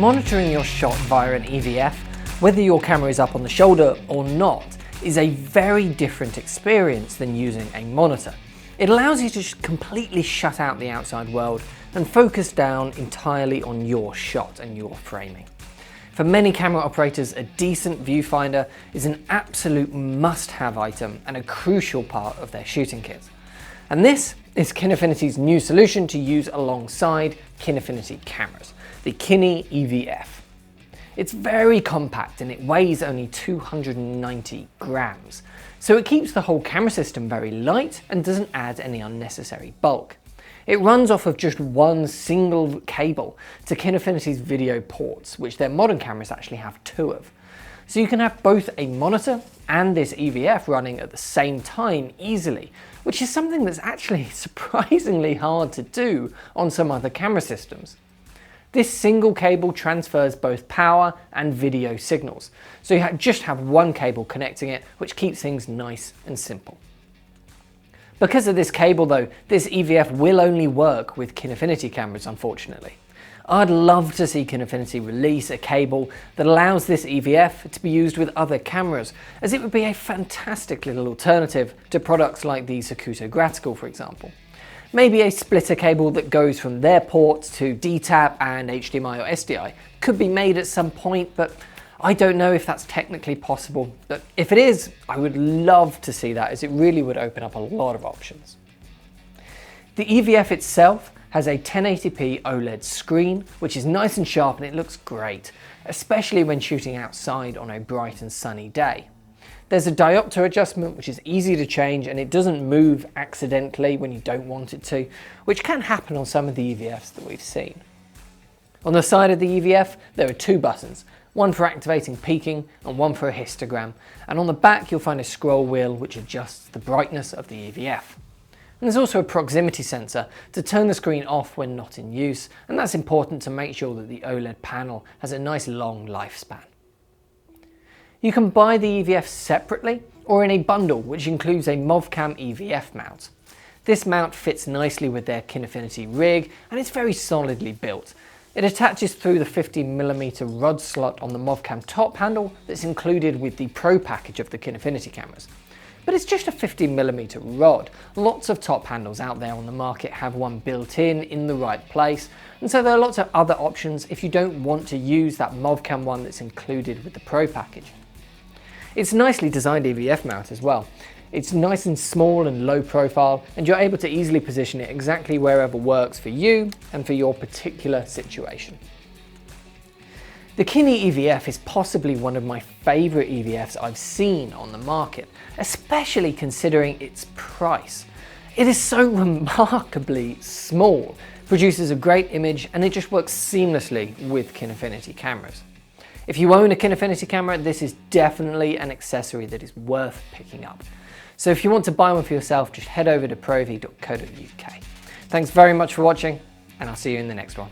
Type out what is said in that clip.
Monitoring your shot via an EVF, whether your camera is up on the shoulder or not, is a very different experience than using a monitor. It allows you to completely shut out the outside world and focus down entirely on your shot and your framing. For many camera operators, a decent viewfinder is an absolute must-have item and a crucial part of their shooting kit. And this is Kinefinity's new solution to use alongside Kinefinity cameras, the Kine EVF. It's very compact and it weighs only 290 grams, so it keeps the whole camera system very light and doesn't add any unnecessary bulk. It runs off of just one single cable to Kinefinity's video ports, which their modern cameras actually have two of. So you can have both a monitor and this EVF running at the same time easily, which is something that's actually surprisingly hard to do on some other camera systems. This single cable transfers both power and video signals, so you just have one cable connecting it, which keeps things nice and simple. Because of this cable though, this EVF will only work with Kinefinity cameras, unfortunately. I'd love to see Kinefinity release a cable that allows this EVF to be used with other cameras, as it would be a fantastic little alternative to products like the Sakuto Gratical, for example. Maybe a splitter cable that goes from their ports to DTAP and HDMI or SDI could be made at some point, but I don't know if that's technically possible. But if it is, I would love to see that, as it really would open up a lot of options. The EVF itself has a 1080p OLED screen, which is nice and sharp and it looks great, especially when shooting outside on a bright and sunny day. There's a diopter adjustment which is easy to change and it doesn't move accidentally when you don't want it to, which can happen on some of the EVFs that we've seen. On the side of the EVF there are two buttons, one for activating peaking and one for a histogram, and on the back you'll find a scroll wheel which adjusts the brightness of the EVF. And there's also a proximity sensor to turn the screen off when not in use, and that's important to make sure that the OLED panel has a nice long lifespan. You can buy the EVF separately or in a bundle which includes a MovCam EVF mount. This mount fits nicely with their Kinefinity rig and it's very solidly built. It attaches through the 50mm rod slot on the MovCam top handle that's included with the Pro package of the Kinefinity cameras. But it's just a 50mm rod. Lots of top handles out there on the market have one built in the right place, and so there are lots of other options if you don't want to use that MovCam one that's included with the Pro package. It's a nicely designed EVF mount as well. It's nice and small and low profile, and you're able to easily position it exactly wherever works for you and for your particular situation. The Kine EVF is possibly one of my favourite EVFs I've seen on the market, especially considering its price. It is so remarkably small, produces a great image, and it just works seamlessly with Kinefinity cameras. If you own a Kinefinity camera, this is definitely an accessory that is worth picking up. So if you want to buy one for yourself, just head over to proav.co.uk. Thanks very much for watching, and I'll see you in the next one.